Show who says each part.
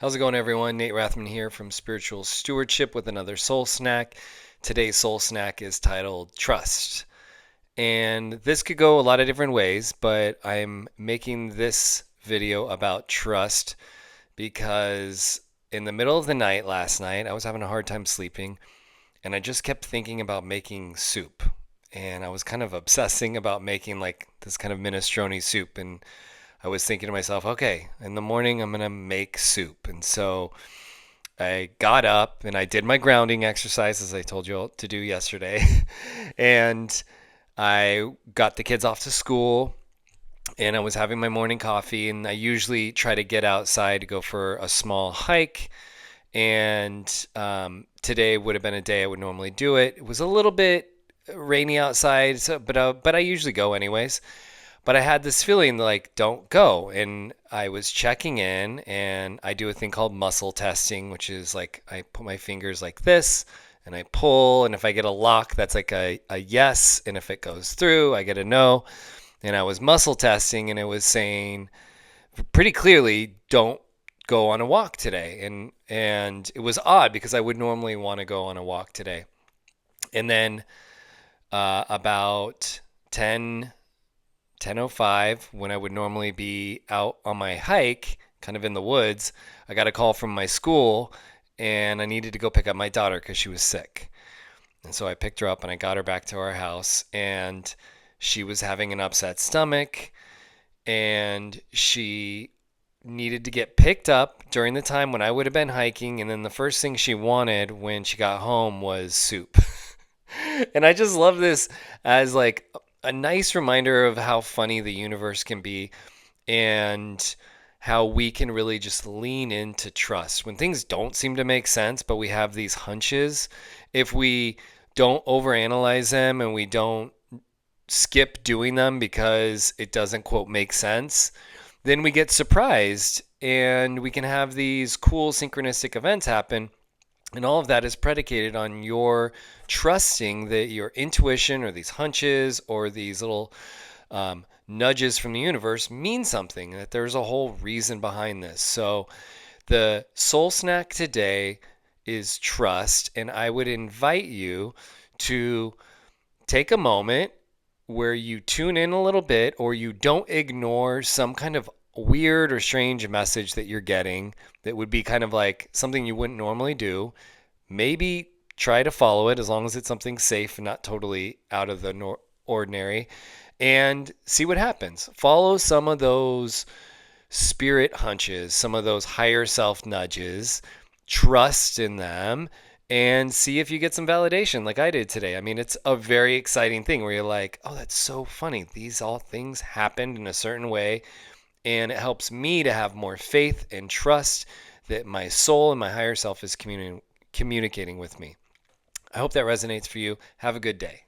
Speaker 1: How's it going, everyone? Nate Rathman here from Spiritual Stewardship with another soul snack. Today's soul snack is titled Trust. And this could go a lot of different ways, but I'm making this video about trust because in the middle of the night last night, I was having a hard time sleeping and I just kept thinking about making soup. And I was kind of obsessing about making like this kind of minestrone soup. And I was thinking to myself, okay, in the morning I'm going to make soup. And so I got up and I did my grounding exercise as I told you all to do yesterday. And I got the kids off to school and I was having my morning coffee. And I usually try to get outside to go for a small hike. And today would have been a day I would normally do it. It was a little bit rainy outside, but I usually go anyways. But I had this feeling like, don't go. And I was checking in, and I do a thing called muscle testing, which is like I put my fingers like this and I pull. And if I get a lock, that's like a yes. And if it goes through, I get a no. And I was muscle testing, and it was saying pretty clearly, don't go on a walk today. And it was odd because I would normally want to go on a walk today. And then about 10:05, when I would normally be out on my hike, kind of in the woods, I got a call from my school and I needed to go pick up my daughter because she was sick. And so I picked her up and I got her back to our house, and she was having an upset stomach and she needed to get picked up during the time when I would have been hiking. And then the first thing she wanted when she got home was soup. And I just love this as like a nice reminder of how funny the universe can be and how we can really just lean into trust when things don't seem to make sense, but we have these hunches. If we don't overanalyze them and we don't skip doing them because it doesn't quote make sense, then we get surprised and we can have these cool synchronistic events happen. And all of that is predicated on your trusting that your intuition or these hunches or these little nudges from the universe mean something, that there's a whole reason behind this. So the soul snack today is trust. And I would invite you to take a moment where you tune in a little bit, or you don't ignore some kind of weird or strange message that you're getting that would be kind of like something you wouldn't normally do. Maybe try to follow it as long as it's something safe and not totally out of the ordinary, and see what happens. Follow some of those spirit hunches, some of those higher self nudges, trust in them, and see if you get some validation like I did today. I mean, it's a very exciting thing where you're like, oh, that's so funny. These all things happened in a certain way. And it helps me to have more faith and trust that my soul and my higher self is communicating with me. I hope that resonates for you. Have a good day.